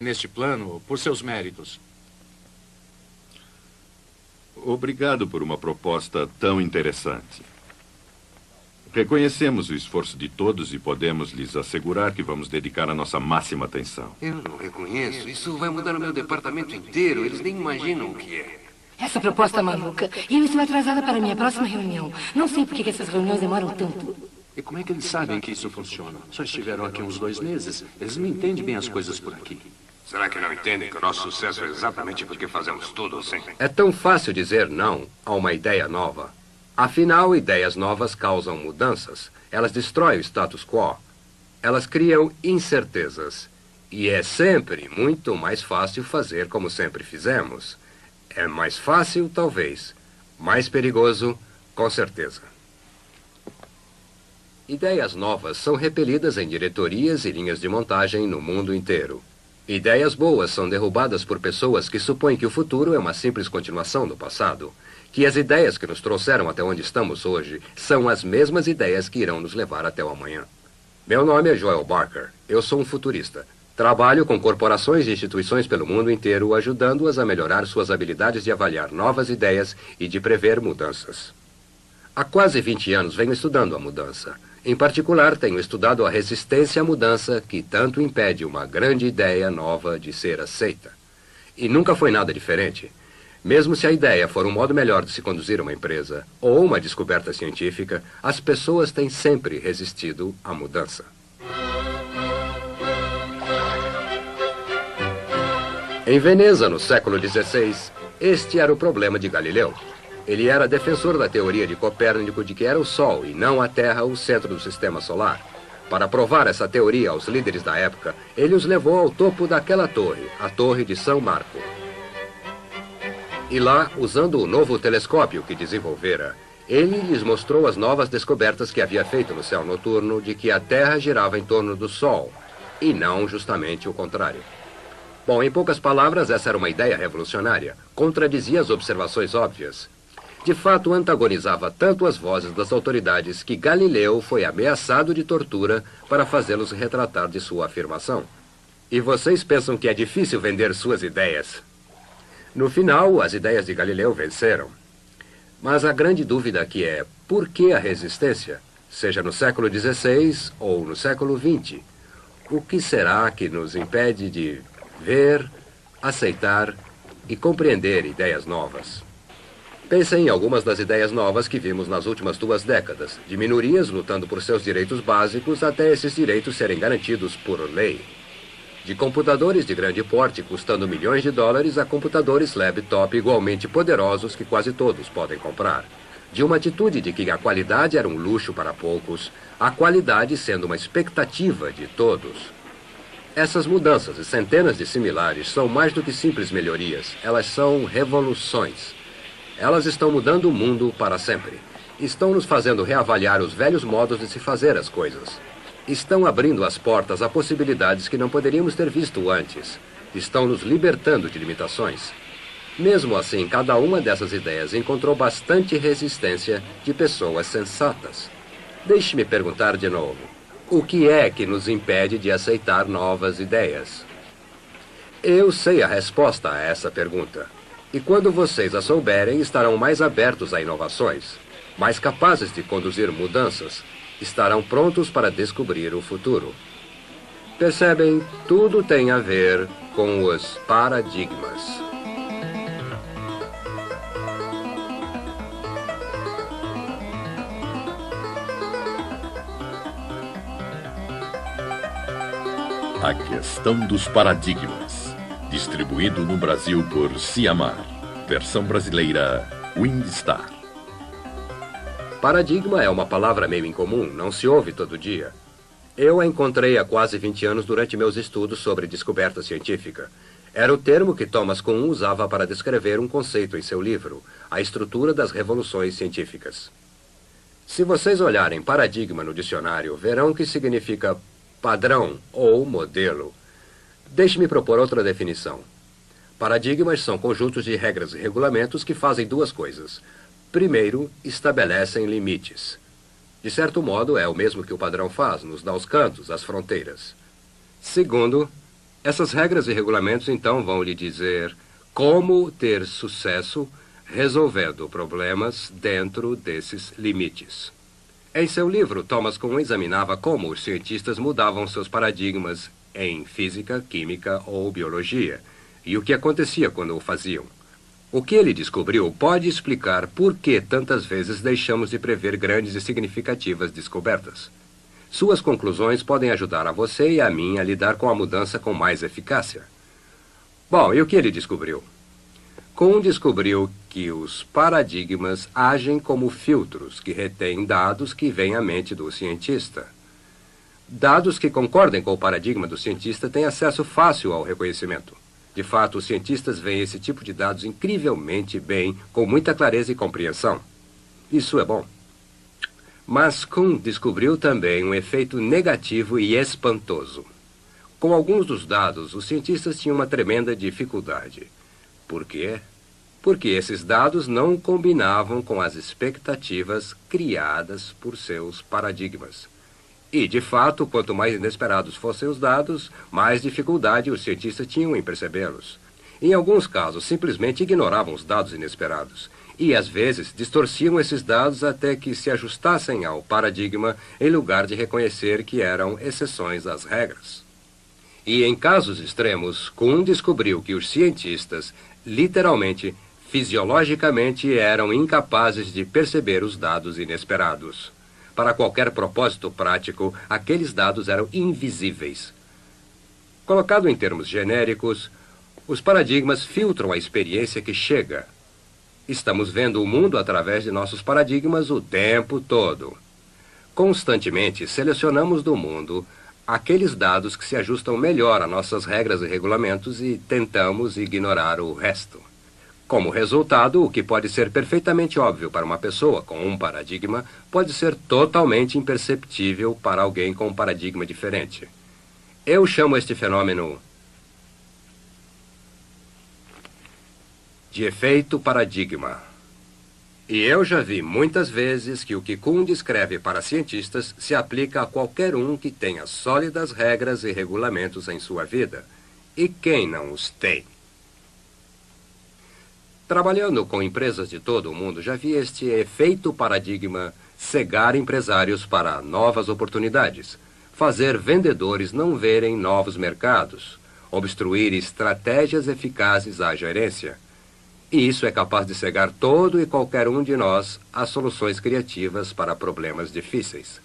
neste plano por seus méritos. Obrigado por uma proposta tão interessante. Reconhecemos o esforço de todos e podemos lhes assegurar que vamos dedicar a nossa máxima atenção. Eu não reconheço. Isso vai mudar o meu departamento inteiro. Eles nem imaginam o que é. Essa proposta maluca. E eu estou atrasada para a minha próxima reunião. Não sei por que essas reuniões demoram tanto. E como é que eles sabem que isso funciona? Só estiveram aqui uns 2 meses. Eles não entendem bem as coisas por aqui. Será que não entendem que o nosso sucesso é exatamente porque fazemos tudo assim? É tão fácil dizer não a uma ideia nova. Afinal, ideias novas causam mudanças. Elas destroem o status quo. Elas criam incertezas. E é sempre muito mais fácil fazer como sempre fizemos. É mais fácil, talvez. Mais perigoso, com certeza. Ideias novas são repelidas em diretorias e linhas de montagem no mundo inteiro. Ideias boas são derrubadas por pessoas que supõem que o futuro é uma simples continuação do passado. Que as ideias que nos trouxeram até onde estamos hoje são as mesmas ideias que irão nos levar até o amanhã. Meu nome é Joel Barker. Eu sou um futurista. Trabalho com corporações e instituições pelo mundo inteiro, ajudando-as a melhorar suas habilidades de avaliar novas ideias e de prever mudanças. Há quase 20 anos venho estudando a mudança. Em particular, tenho estudado a resistência à mudança que tanto impede uma grande ideia nova de ser aceita. E nunca foi nada diferente. Mesmo se a ideia for um modo melhor de se conduzir uma empresa ou uma descoberta científica, as pessoas têm sempre resistido à mudança. Em Veneza, no século XVI, este era o problema de Galileu. Ele era defensor da teoria de Copérnico de que era o Sol e não a Terra o centro do sistema solar. Para provar essa teoria aos líderes da época, ele os levou ao topo daquela torre, a Torre de São Marco. E lá, usando o novo telescópio que desenvolvera, ele lhes mostrou as novas descobertas que havia feito no céu noturno de que a Terra girava em torno do Sol, e não justamente o contrário. Bom, em poucas palavras, essa era uma ideia revolucionária. Contradizia as observações óbvias. De fato, antagonizava tanto as vozes das autoridades que Galileu foi ameaçado de tortura para fazê-los retratar de sua afirmação. E vocês pensam que é difícil vender suas ideias? No final, as ideias de Galileu venceram. Mas a grande dúvida aqui é, por que a resistência? Seja no século XVI ou no século XX. O que será que nos impede de ver, aceitar e compreender ideias novas? Pensem em algumas das ideias novas que vimos nas últimas 2 décadas, de minorias lutando por seus direitos básicos até esses direitos serem garantidos por lei. De computadores de grande porte custando milhões de dólares a computadores laptop igualmente poderosos que quase todos podem comprar. De uma atitude de que a qualidade era um luxo para poucos, a qualidade sendo uma expectativa de todos. Essas mudanças e centenas de similares são mais do que simples melhorias, elas são revoluções. Elas estão mudando o mundo para sempre. Estão nos fazendo reavaliar os velhos modos de se fazer as coisas. Estão abrindo as portas a possibilidades que não poderíamos ter visto antes. Estão nos libertando de limitações. Mesmo assim, cada uma dessas ideias encontrou bastante resistência de pessoas sensatas. Deixe-me perguntar de novo. O que é que nos impede de aceitar novas ideias? Eu sei a resposta a essa pergunta. E quando vocês a souberem, estarão mais abertos a inovações, mais capazes de conduzir mudanças, estarão prontos para descobrir o futuro. Percebem? Tudo tem a ver com os paradigmas. A questão dos paradigmas. Distribuído no Brasil por Ciamar. Versão brasileira, Windstar. Paradigma é uma palavra meio incomum, não se ouve todo dia. Eu a encontrei há quase 20 anos durante meus estudos sobre descoberta científica. Era o termo que Thomas Kuhn usava para descrever um conceito em seu livro, A Estrutura das Revoluções Científicas. Se vocês olharem paradigma no dicionário, verão que significa padrão ou modelo. Deixe-me propor outra definição. Paradigmas são conjuntos de regras e regulamentos que fazem 2 coisas. Primeiro, estabelecem limites. De certo modo, é o mesmo que o padrão faz, nos dá os cantos, as fronteiras. Segundo, Essas regras e regulamentos, então, vão lhe dizer como ter sucesso resolvendo problemas dentro desses limites. Em seu livro, Thomas Kuhn examinava como os cientistas mudavam seus paradigmas em física, química ou biologia, e o que acontecia quando o faziam. O que ele descobriu pode explicar por que tantas vezes deixamos de prever grandes e significativas descobertas. Suas conclusões podem ajudar a você e a mim a lidar com a mudança com mais eficácia. Bom, e o que ele descobriu? Kuhn descobriu que os paradigmas agem como filtros que retêm dados que vêm à mente do cientista. Dados que concordem com o paradigma do cientista têm acesso fácil ao reconhecimento. De fato, os cientistas veem esse tipo de dados incrivelmente bem, com muita clareza e compreensão. Isso é bom. Mas Kuhn descobriu também um efeito negativo e espantoso. Com alguns dos dados, os cientistas tinham uma tremenda dificuldade. Por quê? Porque esses dados não combinavam com as expectativas criadas por seus paradigmas. E, de fato, quanto mais inesperados fossem os dados, mais dificuldade os cientistas tinham em percebê-los. Em alguns casos, simplesmente ignoravam os dados inesperados. E, às vezes, distorciam esses dados até que se ajustassem ao paradigma, em lugar de reconhecer que eram exceções às regras. E, em casos extremos, Kuhn descobriu que os cientistas, literalmente, fisiologicamente, eram incapazes de perceber os dados inesperados. Para qualquer propósito prático, aqueles dados eram invisíveis. Colocado em termos genéricos, os paradigmas filtram a experiência que chega. Estamos vendo o mundo através de nossos paradigmas o tempo todo. Constantemente selecionamos do mundo aqueles dados que se ajustam melhor a nossas regras e regulamentos e tentamos ignorar o resto. Como resultado, o que pode ser perfeitamente óbvio para uma pessoa com um paradigma pode ser totalmente imperceptível para alguém com um paradigma diferente. Eu chamo este fenômeno de efeito paradigma. E eu já vi muitas vezes que o que Kuhn descreve para cientistas se aplica a qualquer um que tenha sólidas regras e regulamentos em sua vida. E quem não os tem? Trabalhando com empresas de todo o mundo, já vi este efeito paradigma cegar empresários para novas oportunidades, fazer vendedores não verem novos mercados, obstruir estratégias eficazes à gerência. E isso é capaz de cegar todo e qualquer um de nós a soluções criativas para problemas difíceis.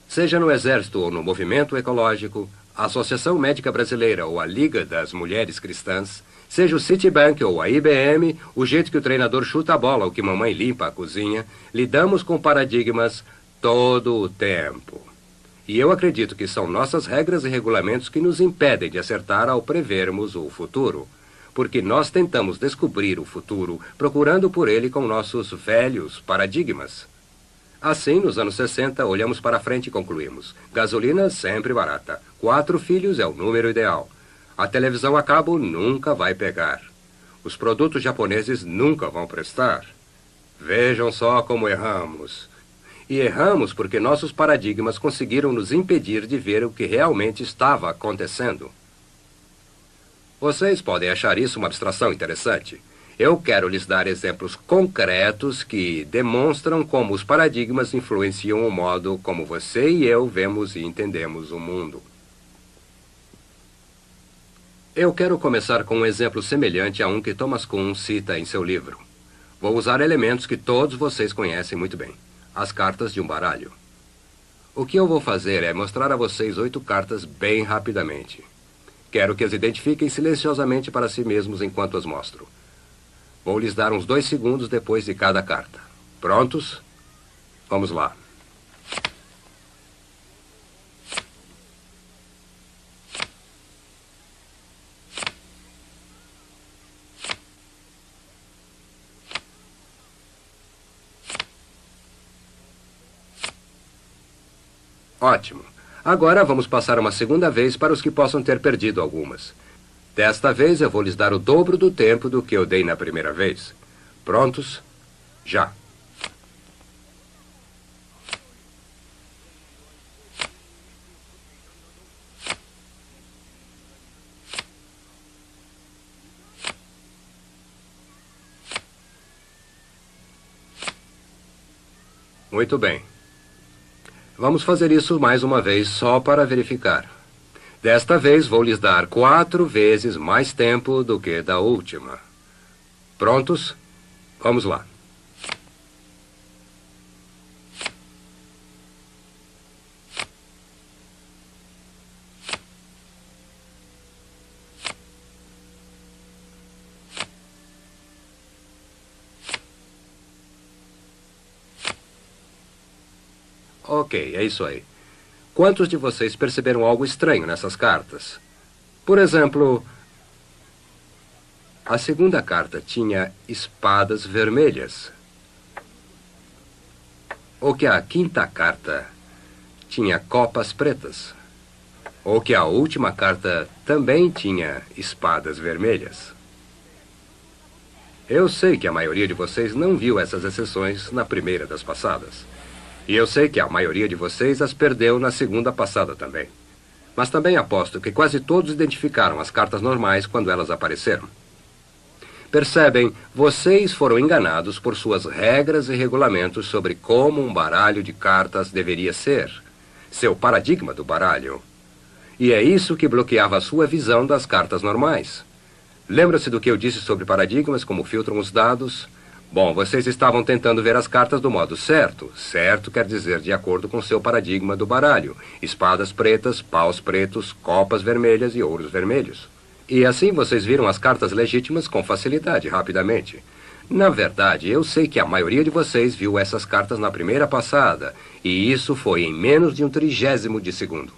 Seja no Exército ou no Movimento Ecológico, a Associação Médica Brasileira ou a Liga das Mulheres Cristãs, seja o Citibank ou a IBM, o jeito que o treinador chuta a bola ou que mamãe limpa a cozinha, lidamos com paradigmas todo o tempo. E eu acredito que são nossas regras e regulamentos que nos impedem de acertar ao prevermos o futuro. Porque nós tentamos descobrir o futuro procurando por ele com nossos velhos paradigmas. Assim, nos anos 60, olhamos para frente e concluímos: gasolina sempre barata, 4 filhos é o número ideal. A televisão a cabo nunca vai pegar. Os produtos japoneses nunca vão prestar. Vejam só como erramos. E erramos porque nossos paradigmas conseguiram nos impedir de ver o que realmente estava acontecendo. Vocês podem achar isso uma abstração interessante. Eu quero lhes dar exemplos concretos que demonstram como os paradigmas influenciam o modo como você e eu vemos e entendemos o mundo. Eu quero começar com um exemplo semelhante a um que Thomas Kuhn cita em seu livro. Vou usar elementos que todos vocês conhecem muito bem. As cartas de um baralho. O que eu vou fazer é mostrar a vocês 8 cartas bem rapidamente. Quero que as identifiquem silenciosamente para si mesmos enquanto as mostro. Vou lhes dar uns 2 segundos depois de cada carta. Prontos? Vamos lá. Ótimo. Agora vamos passar uma segunda vez para os que possam ter perdido algumas. Desta vez eu vou lhes dar o dobro do tempo do que eu dei na primeira vez. Prontos? Já. Muito bem. Vamos fazer isso mais uma vez só para verificar. Desta vez vou lhes dar 4 vezes mais tempo do que da última. Prontos? Vamos lá. Ok, é isso aí. Quantos de vocês perceberam algo estranho nessas cartas? Por exemplo, a segunda carta tinha espadas vermelhas. Ou que a quinta carta tinha copas pretas. Ou que a última carta também tinha espadas vermelhas. Eu sei que a maioria de vocês não viu essas exceções na primeira das passadas. E eu sei que a maioria de vocês as perdeu na segunda passada também. Mas também aposto que quase todos identificaram as cartas normais quando elas apareceram. Percebem, vocês foram enganados por suas regras e regulamentos sobre como um baralho de cartas deveria ser. Seu paradigma do baralho. E é isso que bloqueava a sua visão das cartas normais. Lembra-se do que eu disse sobre paradigmas, como filtram os dados? Bom, vocês estavam tentando ver as cartas do modo certo. Certo quer dizer de acordo com seu paradigma do baralho. Espadas pretas, paus pretos, copas vermelhas e ouros vermelhos. E assim vocês viram as cartas legítimas com facilidade, rapidamente. Na verdade, eu sei que a maioria de vocês viu essas cartas na primeira passada. E isso foi em menos de 1/30 de segundo.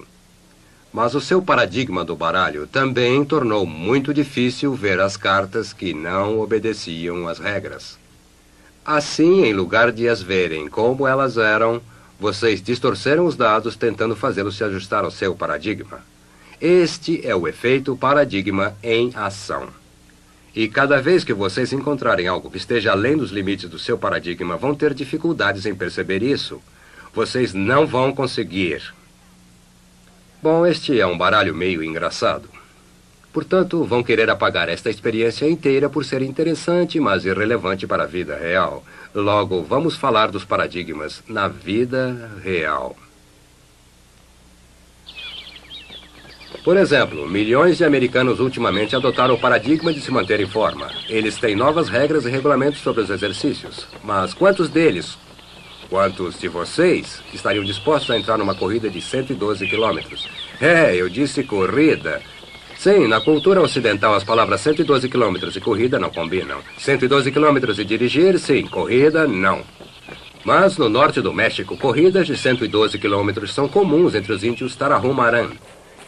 Mas o seu paradigma do baralho também tornou muito difícil ver as cartas que não obedeciam às regras. Assim, em lugar de as verem como elas eram, vocês distorceram os dados tentando fazê-los se ajustar ao seu paradigma. Este é o efeito paradigma em ação. E cada vez que vocês encontrarem algo que esteja além dos limites do seu paradigma, vão ter dificuldades em perceber isso. Vocês não vão conseguir. Bom, este é um baralho meio engraçado. Portanto, vão querer apagar esta experiência inteira por ser interessante, mas irrelevante para a vida real. Logo, vamos falar dos paradigmas na vida real. Por exemplo, milhões de americanos ultimamente adotaram o paradigma de se manter em forma. Eles têm novas regras e regulamentos sobre os exercícios. Mas quantos deles, quantos de vocês, estariam dispostos a entrar numa corrida de 112 quilômetros? Eu disse corrida. Sim, na cultura ocidental as palavras 112 quilômetros e corrida não combinam. 112 quilômetros e dirigir, sim. Corrida, não. Mas no norte do México, corridas de 112 quilômetros são comuns entre os índios Tarahumaran.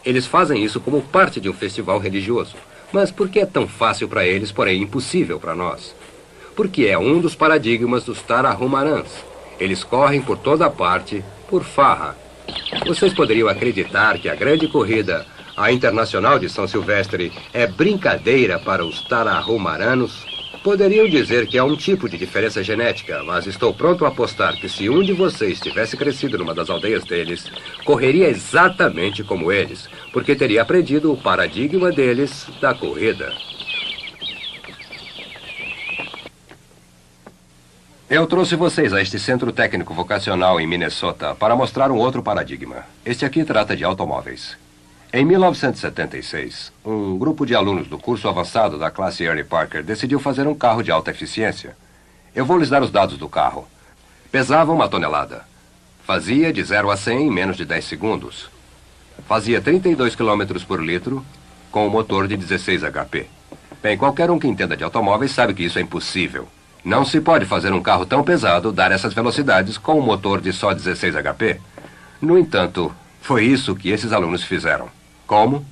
Eles fazem isso como parte de um festival religioso. Mas por que é tão fácil para eles, porém impossível para nós? Porque é um dos paradigmas dos Tarahumarans. Eles correm por toda parte, por farra. Vocês poderiam acreditar que a grande corrida, a Internacional de São Silvestre, é brincadeira para os Tarahumaranos? Poderiam dizer que há um tipo de diferença genética, mas estou pronto a apostar que se um de vocês tivesse crescido numa das aldeias deles, correria exatamente como eles, porque teria aprendido o paradigma deles da corrida. Eu trouxe vocês a este centro técnico vocacional em Minnesota para mostrar um outro paradigma. Este aqui trata de automóveis. Em 1976, um grupo de alunos do curso avançado da classe Ernie Parker decidiu fazer um carro de alta eficiência. Eu vou lhes dar os dados do carro. Pesava 1 tonelada. Fazia de 0 a 100 em menos de 10 segundos. Fazia 32 km por litro com um motor de 16 HP. Bem, qualquer um que entenda de automóveis sabe que isso é impossível. Não se pode fazer um carro tão pesado dar essas velocidades com um motor de só 16 HP. No entanto, foi isso que esses alunos fizeram. Como?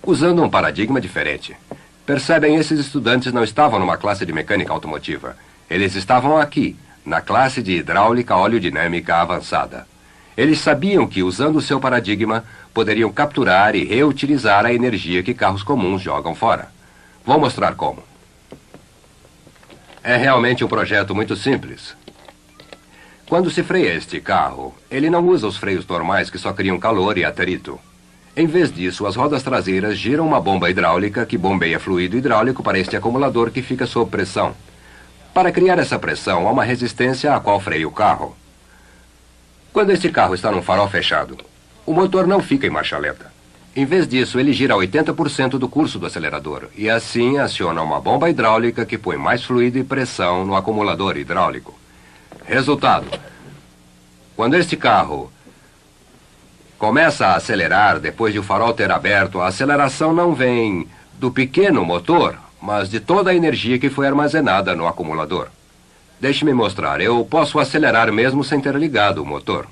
Usando um paradigma diferente. Percebem, esses estudantes não estavam numa classe de mecânica automotiva. Eles estavam aqui, na classe de hidráulica oleodinâmica avançada. Eles sabiam que, usando o seu paradigma, poderiam capturar e reutilizar a energia que carros comuns jogam fora. Vou mostrar como. É realmente um projeto muito simples. Quando se freia este carro, ele não usa os freios normais que só criam calor e atrito. Em vez disso, as rodas traseiras giram uma bomba hidráulica que bombeia fluido hidráulico para este acumulador que fica sob pressão. Para criar essa pressão, há uma resistência a qual freia o carro. Quando este carro está num farol fechado, o motor não fica em marcha lenta. Em vez disso, ele gira a 80% do curso do acelerador e assim aciona uma bomba hidráulica que põe mais fluido e pressão no acumulador hidráulico. Resultado: quando este carro começa a acelerar depois de o farol ter aberto, a aceleração não vem do pequeno motor, mas de toda a energia que foi armazenada no acumulador. Deixe-me mostrar. Eu posso acelerar mesmo sem ter ligado o motor.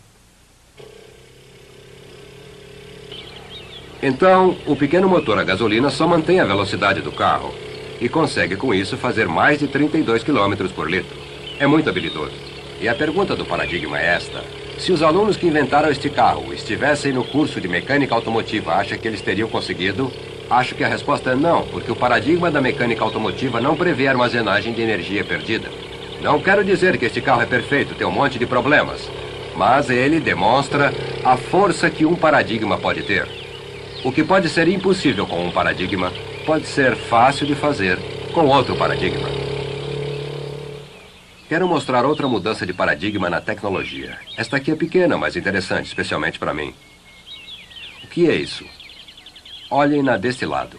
Então, o pequeno motor a gasolina só mantém a velocidade do carro e consegue, com isso, fazer mais de 32 km por litro. É muito habilidoso. E a pergunta do paradigma é esta: se os alunos que inventaram este carro estivessem no curso de mecânica automotiva, acha que eles teriam conseguido? Acho que a resposta é não, porque o paradigma da mecânica automotiva não prevê armazenagem de energia perdida. Não quero dizer que este carro é perfeito, tem um monte de problemas, mas ele demonstra a força que um paradigma pode ter. O que pode ser impossível com um paradigma pode ser fácil de fazer com outro paradigma. Quero mostrar outra mudança de paradigma na tecnologia. Esta aqui é pequena, mas interessante, especialmente para mim. O que é isso? Olhem-na deste lado.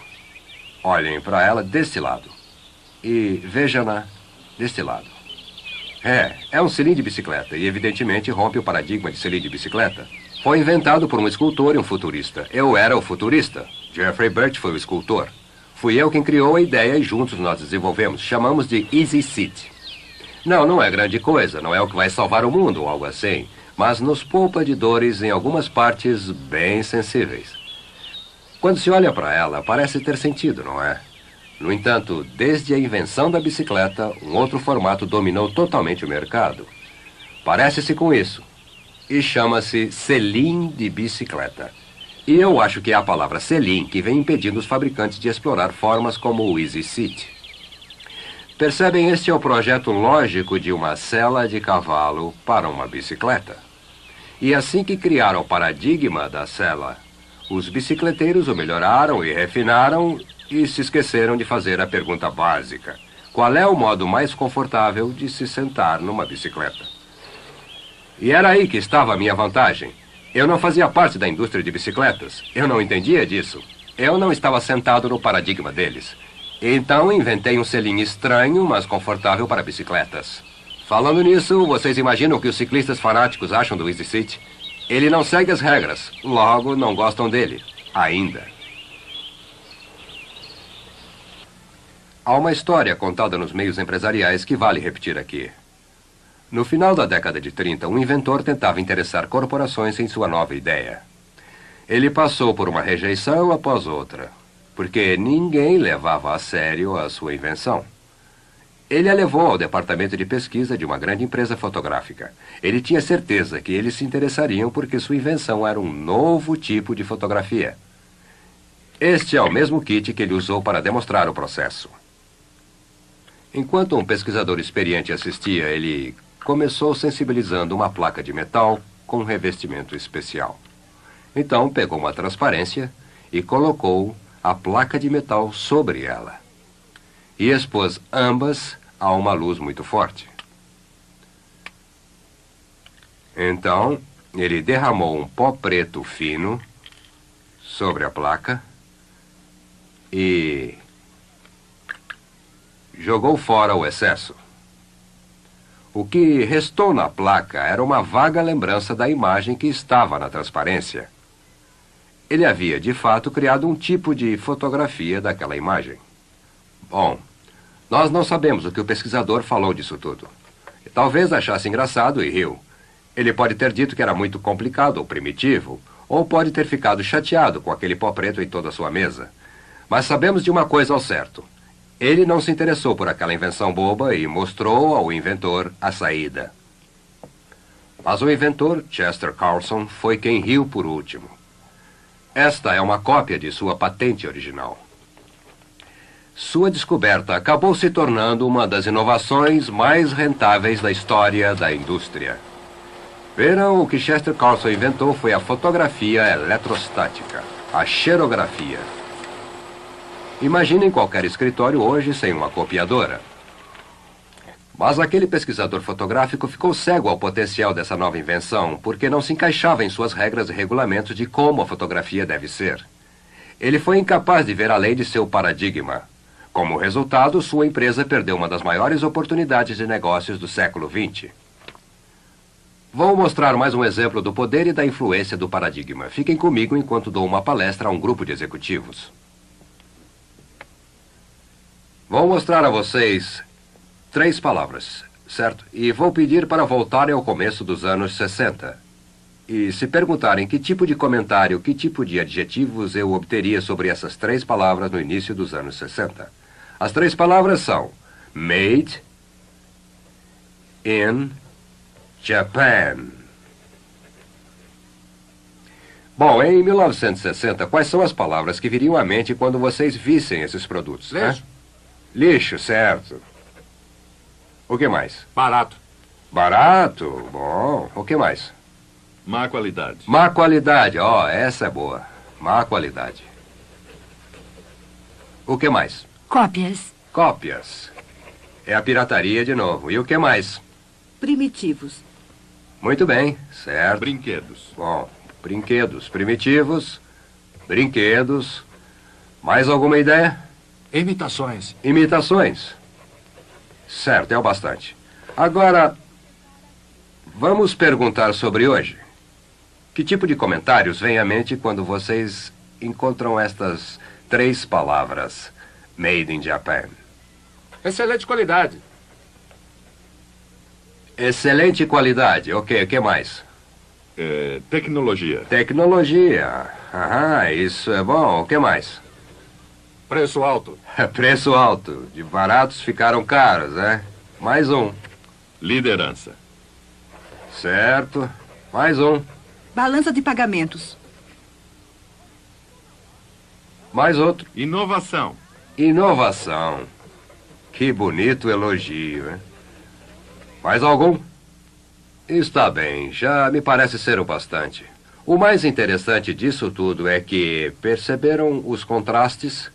Olhem para ela deste lado. E vejam-na deste lado. É um cilindro de bicicleta e evidentemente rompe o paradigma de cilindro de bicicleta. Foi inventado por um escultor e um futurista. Eu era o futurista. Jeffrey Burt foi o escultor. Fui eu quem criou a ideia e juntos nós desenvolvemos. Chamamos de Easy Seat. Não é grande coisa, não é o que vai salvar o mundo ou algo assim, mas nos poupa de dores em algumas partes bem sensíveis. Quando se olha para ela, parece ter sentido, não é? No entanto, desde a invenção da bicicleta, um outro formato dominou totalmente o mercado. Parece-se com isso. E chama-se selim de bicicleta. E eu acho que é a palavra selim que vem impedindo os fabricantes de explorar formas como o Easy Seat. Percebem, este é o projeto lógico de uma sela de cavalo para uma bicicleta. E assim que criaram o paradigma da sela, os bicicleteiros o melhoraram e refinaram e se esqueceram de fazer a pergunta básica: qual é o modo mais confortável de se sentar numa bicicleta? E era aí que estava a minha vantagem. Eu não fazia parte da indústria de bicicletas. Eu não entendia disso. Eu não estava sentado no paradigma deles. Então inventei um selim estranho, mas confortável para bicicletas. Falando nisso, vocês imaginam o que os ciclistas fanáticos acham do Easy Seat? Ele não segue as regras, logo não gostam dele. Ainda. Há uma história contada nos meios empresariais que vale repetir aqui. No final da década de 30, um inventor tentava interessar corporações em sua nova ideia. Ele passou por uma rejeição após outra, porque ninguém levava a sério a sua invenção. Ele a levou ao departamento de pesquisa de uma grande empresa fotográfica. Ele tinha certeza que eles se interessariam porque sua invenção era um novo tipo de fotografia. Este é o mesmo kit que ele usou para demonstrar o processo. Enquanto um pesquisador experiente assistia, ele começou sensibilizando uma placa de metal com um revestimento especial. Então pegou uma transparência e colocou a placa de metal sobre ela. E expôs ambas a uma luz muito forte. Então, ele derramou um pó preto fino sobre a placa e jogou fora o excesso. O que restou na placa era uma vaga lembrança da imagem que estava na transparência. Ele havia, de fato, criado um tipo de fotografia daquela imagem. Bom, nós não sabemos o que o pesquisador falou disso tudo. Talvez achasse engraçado e riu. Ele pode ter dito que era muito complicado ou primitivo, ou pode ter ficado chateado com aquele pó preto em toda a sua mesa. Mas sabemos de uma coisa ao certo. Ele não se interessou por aquela invenção boba e mostrou ao inventor a saída. Mas o inventor, Chester Carlson, foi quem riu por último. Esta é uma cópia de sua patente original. Sua descoberta acabou se tornando uma das inovações mais rentáveis da história da indústria. Verão, o que Chester Carlson inventou foi a fotografia eletrostática, a xerografia. Imaginem qualquer escritório hoje sem uma copiadora. Mas aquele pesquisador fotográfico ficou cego ao potencial dessa nova invenção, porque não se encaixava em suas regras e regulamentos de como a fotografia deve ser. Ele foi incapaz de ver além de seu paradigma. Como resultado, sua empresa perdeu uma das maiores oportunidades de negócios do século XX. Vou mostrar mais um exemplo do poder e da influência do paradigma. Fiquem comigo enquanto dou uma palestra a um grupo de executivos. Vou mostrar a vocês 3 palavras, certo? E vou pedir para voltarem ao começo dos anos 60. E se perguntarem que tipo de comentário, que tipo de adjetivos eu obteria sobre essas 3 palavras no início dos anos 60. As 3 palavras são Made in Japan. Bom, em 1960, quais são as palavras que viriam à mente quando vocês vissem esses produtos? Lixo. Lixo, certo. O que mais? Barato. Barato, bom. O que mais? Má qualidade. Má qualidade, essa é boa. Má qualidade. O que mais? Cópias. Cópias. É a pirataria de novo. E o que mais? Primitivos. Muito bem, certo. Brinquedos. Bom, brinquedos primitivos, brinquedos. Mais alguma ideia? Imitações. Imitações. Certo, é o bastante. Agora, vamos perguntar sobre hoje. Que tipo de comentários vem à mente quando vocês encontram estas 3 palavras? Made in Japan. Excelente qualidade. Excelente qualidade. Ok, o que mais? Tecnologia. Tecnologia. Aham, isso é bom. O que mais? Preço alto. Preço alto. De baratos ficaram caros, né? Mais um. Liderança. Certo. Mais um. Balança de pagamentos. Mais outro. Inovação. Inovação. Que bonito elogio, hein? Mais algum? Está bem, já me parece ser o bastante. O mais interessante disso tudo é que perceberam os contrastes?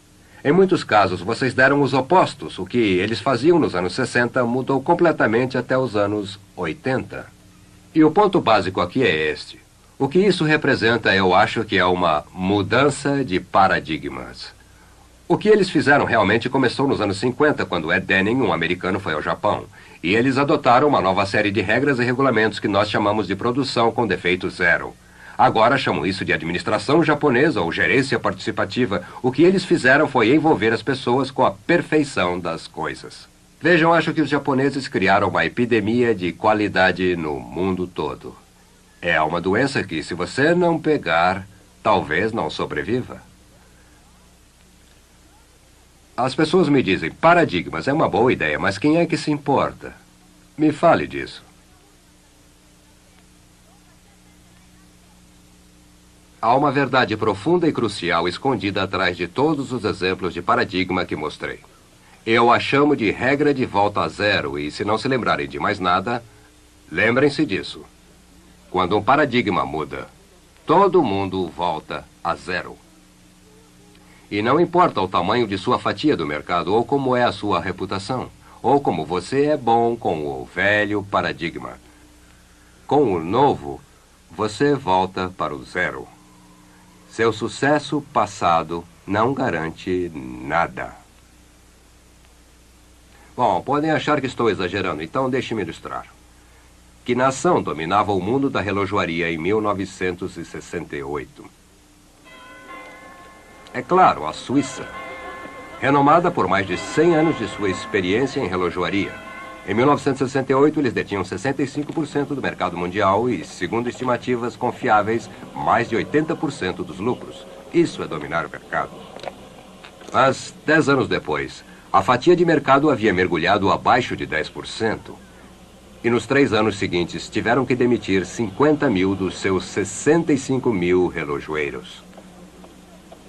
Em muitos casos, vocês deram os opostos. O que eles faziam nos anos 60 mudou completamente até os anos 80. E o ponto básico aqui é este. O que isso representa, eu acho que é uma mudança de paradigmas. O que eles fizeram realmente começou nos anos 50, quando Ed Denning, um americano, foi ao Japão. E eles adotaram uma nova série de regras e regulamentos que nós chamamos de produção com defeito zero. Agora chamam isso de administração japonesa ou gerência participativa. O que eles fizeram foi envolver as pessoas com a perfeição das coisas. Vejam, acho que os japoneses criaram uma epidemia de qualidade no mundo todo. É uma doença que, se você não pegar, talvez não sobreviva. As pessoas me dizem, paradigmas é uma boa ideia, mas quem é que se importa? Me fale disso. Há uma verdade profunda e crucial escondida atrás de todos os exemplos de paradigma que mostrei. Eu a chamo de regra de volta a zero e, se não se lembrarem de mais nada, lembrem-se disso. Quando um paradigma muda, todo mundo volta a zero. E não importa o tamanho de sua fatia do mercado ou como é a sua reputação, ou como você é bom com o velho paradigma. Com o novo, você volta para o zero. Seu sucesso passado não garante nada. Bom, podem achar que estou exagerando, então deixe-me ilustrar. Que nação dominava o mundo da relojoaria em 1968? É claro, a Suíça. Renomada por mais de 100 anos de sua experiência em relojoaria. Em 1968, eles detinham 65% do mercado mundial e, segundo estimativas confiáveis, mais de 80% dos lucros. Isso é dominar o mercado. Mas, 10 anos depois, a fatia de mercado havia mergulhado abaixo de 10%. E nos 3 anos seguintes, tiveram que demitir 50 mil dos seus 65 mil relojoeiros.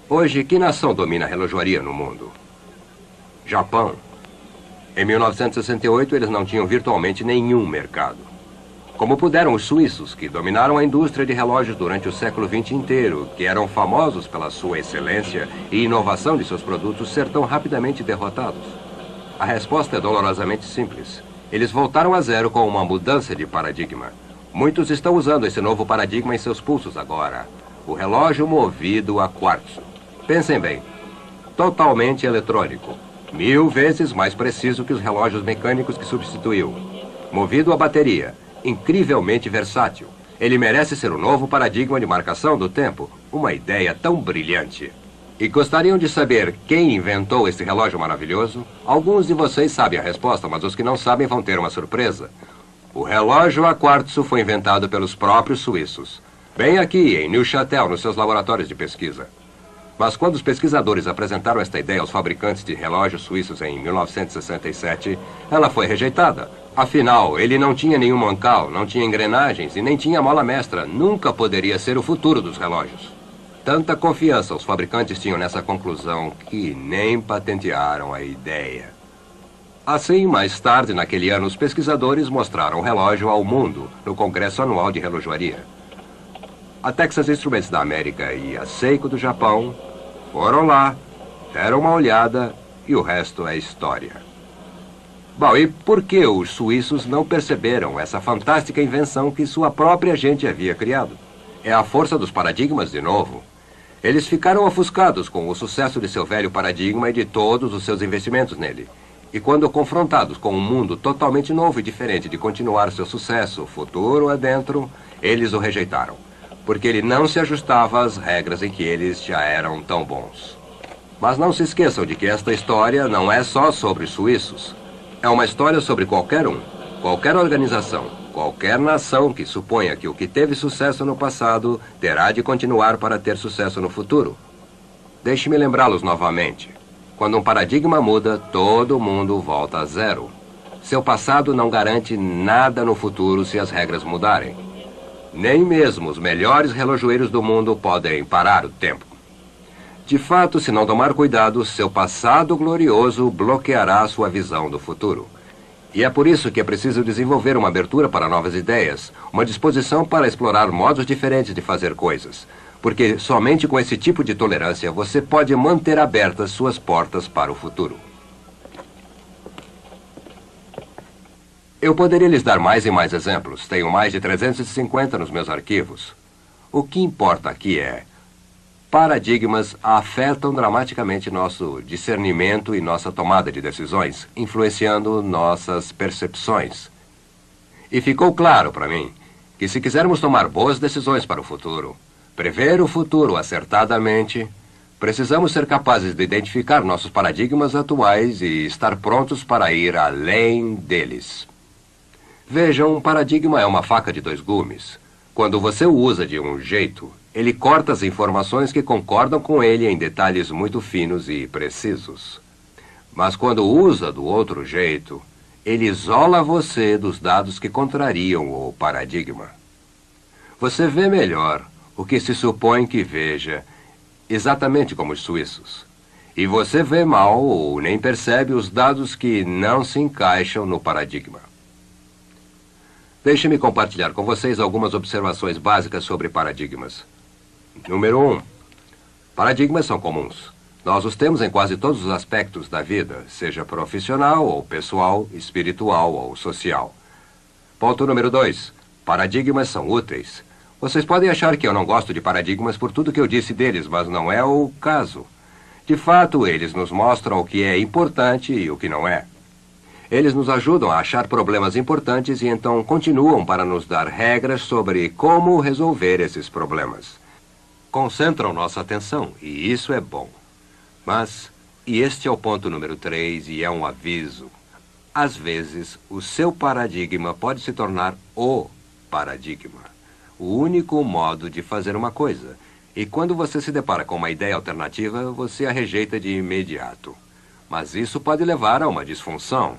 Hoje, que nação domina a relojoaria no mundo? Japão. Em 1968, eles não tinham virtualmente nenhum mercado. Como puderam os suíços, que dominaram a indústria de relógios durante o século XX inteiro, que eram famosos pela sua excelência e inovação de seus produtos, ser tão rapidamente derrotados? A resposta é dolorosamente simples. Eles voltaram a zero com uma mudança de paradigma. Muitos estão usando esse novo paradigma em seus pulsos agora. O relógio movido a quartzo. Pensem bem. Totalmente eletrônico. 1000 vezes mais preciso que os relógios mecânicos que substituiu. Movido a bateria. Incrivelmente versátil. Ele merece ser o novo paradigma de marcação do tempo. Uma ideia tão brilhante. E gostariam de saber quem inventou esse relógio maravilhoso? Alguns de vocês sabem a resposta, mas os que não sabem vão ter uma surpresa. O relógio a quartzo foi inventado pelos próprios suíços. Bem aqui, em Neuchâtel, nos seus laboratórios de pesquisa. Mas quando os pesquisadores apresentaram esta ideia aos fabricantes de relógios suíços em 1967, ela foi rejeitada. Afinal, ele não tinha nenhum mancal, não tinha engrenagens e nem tinha mola mestra. Nunca poderia ser o futuro dos relógios. Tanta confiança os fabricantes tinham nessa conclusão que nem patentearam a ideia. Assim, mais tarde, naquele ano, os pesquisadores mostraram o relógio ao mundo no Congresso Anual de Relojoaria. A Texas Instruments da América e a Seiko do Japão foram lá, deram uma olhada e o resto é história. Bom, e por que os suíços não perceberam essa fantástica invenção que sua própria gente havia criado? É a força dos paradigmas de novo. Eles ficaram ofuscados com o sucesso de seu velho paradigma e de todos os seus investimentos nele. E quando confrontados com um mundo totalmente novo e diferente de continuar seu sucesso futuro adentro, eles o rejeitaram. Porque ele não se ajustava às regras em que eles já eram tão bons. Mas não se esqueçam de que esta história não é só sobre os suíços. É uma história sobre qualquer um, qualquer organização, qualquer nação que suponha que o que teve sucesso no passado terá de continuar para ter sucesso no futuro. Deixe-me lembrá-los novamente. Quando um paradigma muda, todo mundo volta a zero. Seu passado não garante nada no futuro se as regras mudarem. Nem mesmo os melhores relojoeiros do mundo podem parar o tempo. De fato, se não tomar cuidado, seu passado glorioso bloqueará sua visão do futuro. E é por isso que é preciso desenvolver uma abertura para novas ideias, uma disposição para explorar modos diferentes de fazer coisas. Porque somente com esse tipo de tolerância você pode manter abertas suas portas para o futuro. Eu poderia lhes dar mais e mais exemplos. Tenho mais de 350 nos meus arquivos. O que importa aqui é: paradigmas afetam dramaticamente nosso discernimento e nossa tomada de decisões, influenciando nossas percepções. E ficou claro para mim que se quisermos tomar boas decisões para o futuro, prever o futuro acertadamente, precisamos ser capazes de identificar nossos paradigmas atuais e estar prontos para ir além deles. Vejam, um paradigma é uma faca de 2 gumes. Quando você o usa de um jeito, ele corta as informações que concordam com ele em detalhes muito finos e precisos. Mas quando usa do outro jeito, ele isola você dos dados que contrariam o paradigma. Você vê melhor o que se supõe que veja, exatamente como os suíços. E você vê mal ou nem percebe os dados que não se encaixam no paradigma. Deixe-me compartilhar com vocês algumas observações básicas sobre paradigmas. Número 1. Paradigmas são comuns. Nós os temos em quase todos os aspectos da vida, seja profissional ou pessoal, espiritual ou social. Ponto número 2. Paradigmas são úteis. Vocês podem achar que eu não gosto de paradigmas por tudo que eu disse deles, mas não é o caso. De fato, eles nos mostram o que é importante e o que não é. Eles nos ajudam a achar problemas importantes e então continuam para nos dar regras sobre como resolver esses problemas. Concentram nossa atenção, e isso é bom. Mas, e este é o ponto número 3, e é um aviso, às vezes o seu paradigma pode se tornar o paradigma, o único modo de fazer uma coisa. E quando você se depara com uma ideia alternativa, você a rejeita de imediato. Mas isso pode levar a uma disfunção.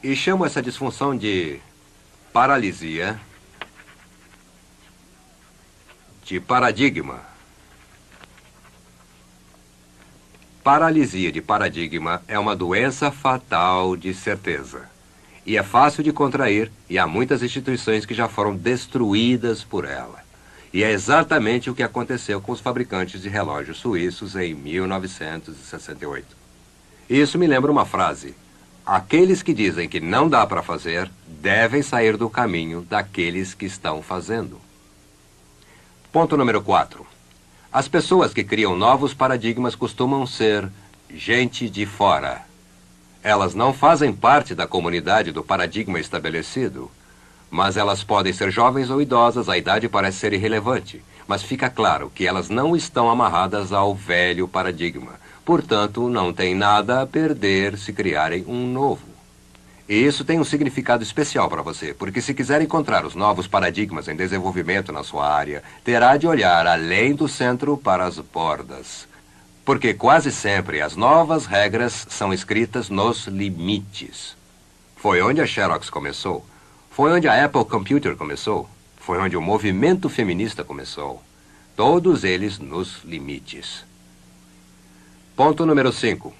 E chamo essa disfunção de paralisia de paradigma. Paralisia de paradigma é uma doença fatal de certeza. E é fácil de contrair, e há muitas instituições que já foram destruídas por ela. E é exatamente o que aconteceu com os fabricantes de relógios suíços em 1968. Isso me lembra uma frase: Aqueles que dizem que não dá para fazer devem sair do caminho daqueles que estão fazendo. Ponto número 4. As pessoas que criam novos paradigmas costumam ser gente de fora. Elas não fazem parte da comunidade do paradigma estabelecido, mas elas podem ser jovens ou idosas, a idade parece ser irrelevante, mas fica claro que elas não estão amarradas ao velho paradigma. Portanto, não tem nada a perder se criarem um novo. E isso tem um significado especial para você, porque se quiser encontrar os novos paradigmas em desenvolvimento na sua área, terá de olhar além do centro para as bordas. Porque quase sempre as novas regras são escritas nos limites. Foi onde a Xerox começou. Foi onde a Apple Computer começou. Foi onde o movimento feminista começou. Todos eles nos limites. Ponto número 5.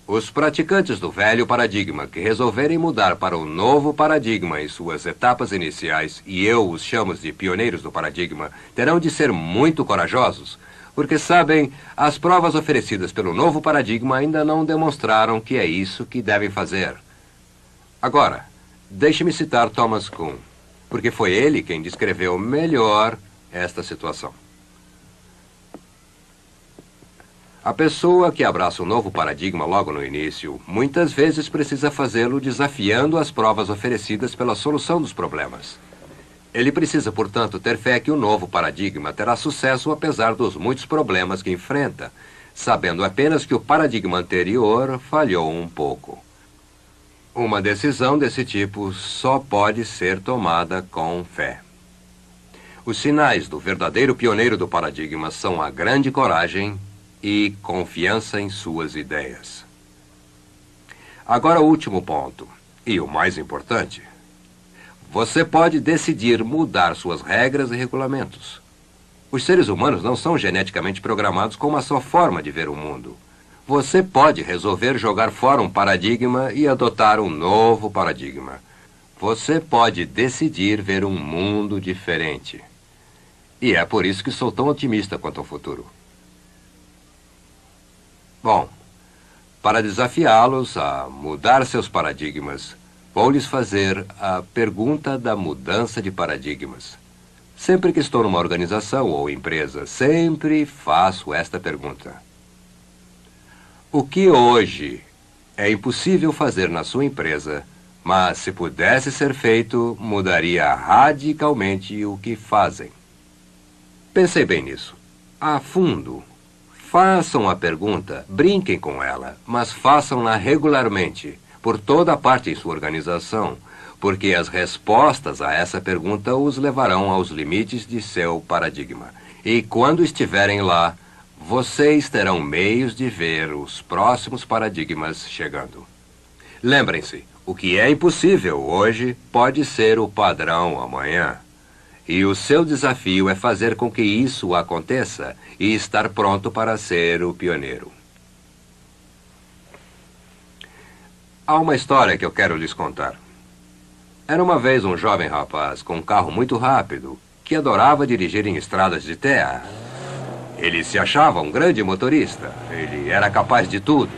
Os praticantes do velho paradigma que resolverem mudar para o novo paradigma em suas etapas iniciais, e eu os chamo de pioneiros do paradigma, terão de ser muito corajosos, porque sabem, as provas oferecidas pelo novo paradigma ainda não demonstraram que é isso que devem fazer. Agora, deixe-me citar Thomas Kuhn, porque foi ele quem descreveu melhor esta situação. A pessoa que abraça um novo paradigma logo no início, muitas vezes precisa fazê-lo desafiando as provas oferecidas pela solução dos problemas. Ele precisa, portanto, ter fé que o novo paradigma terá sucesso apesar dos muitos problemas que enfrenta, sabendo apenas que o paradigma anterior falhou um pouco. Uma decisão desse tipo só pode ser tomada com fé. Os sinais do verdadeiro pioneiro do paradigma são a grande coragem e confiança em suas ideias. Agora o último ponto, e o mais importante. Você pode decidir mudar suas regras e regulamentos. Os seres humanos não são geneticamente programados com uma só forma de ver o mundo. Você pode resolver jogar fora um paradigma e adotar um novo paradigma. Você pode decidir ver um mundo diferente. E é por isso que sou tão otimista quanto ao futuro. Bom, para desafiá-los a mudar seus paradigmas, vou lhes fazer a pergunta da mudança de paradigmas. Sempre que estou numa organização ou empresa, sempre faço esta pergunta. O que hoje é impossível fazer na sua empresa, mas se pudesse ser feito, mudaria radicalmente o que fazem? Pensei bem nisso. A fundo. Façam a pergunta, brinquem com ela, mas façam-na regularmente, por toda parte em sua organização, porque as respostas a essa pergunta os levarão aos limites de seu paradigma. E quando estiverem lá, vocês terão meios de ver os próximos paradigmas chegando. Lembrem-se, o que é impossível hoje pode ser o padrão amanhã. E o seu desafio é fazer com que isso aconteça e estar pronto para ser o pioneiro. Há uma história que eu quero lhes contar. Era uma vez um jovem rapaz com um carro muito rápido que adorava dirigir em estradas de terra. Ele se achava um grande motorista. Ele era capaz de tudo.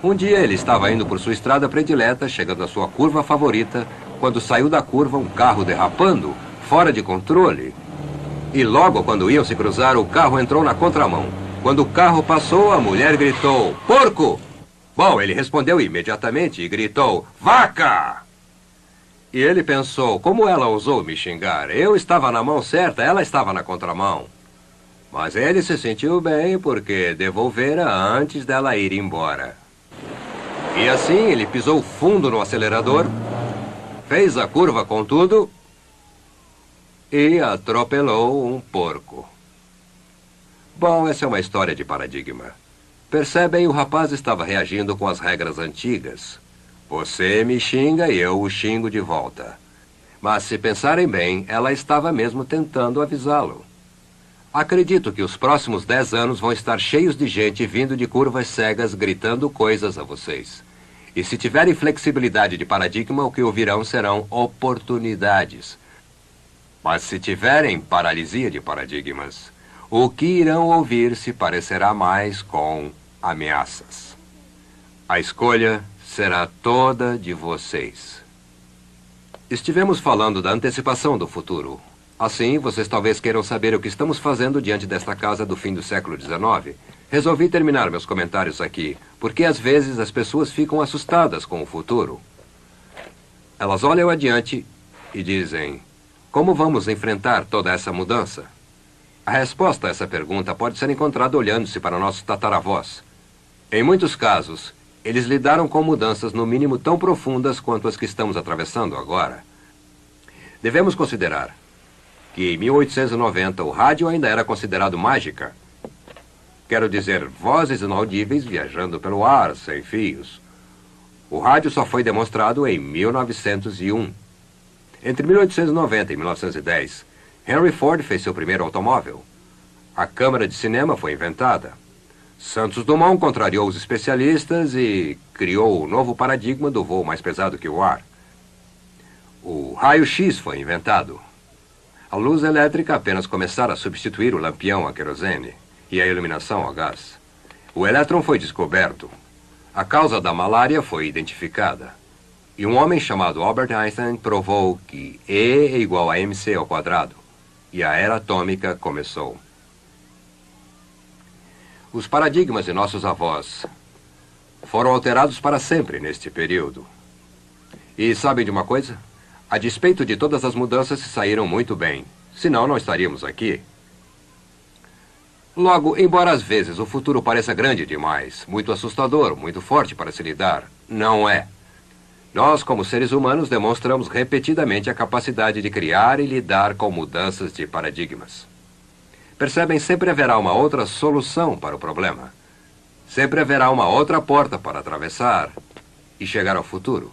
Um dia ele estava indo por sua estrada predileta, chegando à sua curva favorita, quando saiu da curva um carro derrapando, fora de controle. E logo quando iam se cruzar, o carro entrou na contramão. Quando o carro passou, a mulher gritou, "Porco!" Bom, ele respondeu imediatamente e gritou, "Vaca!" E ele pensou, como ela ousou me xingar? Eu estava na mão certa, ela estava na contramão. Mas ele se sentiu bem porque devolvera antes dela ir embora. E assim ele pisou fundo no acelerador, fez a curva com tudo e atropelou um porco. Bom, essa é uma história de paradigma. Percebem, o rapaz estava reagindo com as regras antigas. Você me xinga e eu o xingo de volta. Mas se pensarem bem, ela estava mesmo tentando avisá-lo. Acredito que os próximos 10 anos vão estar cheios de gente vindo de curvas cegas gritando coisas a vocês. E se tiverem flexibilidade de paradigma, o que ouvirão serão oportunidades. Mas se tiverem paralisia de paradigmas, o que irão ouvir se parecerá mais com ameaças. A escolha será toda de vocês. Estivemos falando da antecipação do futuro. Assim, vocês talvez queiram saber o que estamos fazendo diante desta casa do fim do século XIX. Resolvi terminar meus comentários aqui, porque às vezes as pessoas ficam assustadas com o futuro. Elas olham adiante e dizem: como vamos enfrentar toda essa mudança? A resposta a essa pergunta pode ser encontrada olhando-se para nossos tataravós. Em muitos casos, eles lidaram com mudanças no mínimo tão profundas quanto as que estamos atravessando agora. Devemos considerar que em 1890 o rádio ainda era considerado mágica. Quero dizer, vozes inaudíveis viajando pelo ar, sem fios. O rádio só foi demonstrado em 1901. Entre 1890 e 1910, Henry Ford fez seu primeiro automóvel. A câmara de cinema foi inventada. Santos Dumont contrariou os especialistas e criou o novo paradigma do voo mais pesado que o ar. O raio-x foi inventado. A luz elétrica apenas começara a substituir o lampião a querosene e a iluminação a gás. O elétron foi descoberto. A causa da malária foi identificada. E um homem chamado Albert Einstein provou que E é igual a mc ao quadrado. E a era atômica começou. Os paradigmas de nossos avós foram alterados para sempre neste período. E sabem de uma coisa? A despeito de todas as mudanças, se saíram muito bem. Senão, não estaríamos aqui. Logo, embora às vezes o futuro pareça grande demais, muito assustador, muito forte para se lidar, não é. Nós, como seres humanos, demonstramos repetidamente a capacidade de criar e lidar com mudanças de paradigmas. Percebem, sempre haverá uma outra solução para o problema. Sempre haverá uma outra porta para atravessar e chegar ao futuro.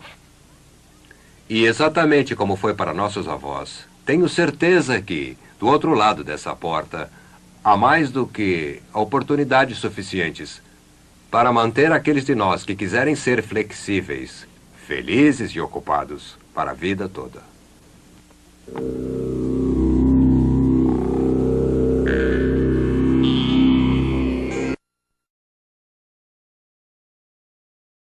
E exatamente como foi para nossos avós, tenho certeza que, do outro lado dessa porta, há mais do que oportunidades suficientes para manter aqueles de nós que quiserem ser flexíveis, felizes e ocupados para a vida toda.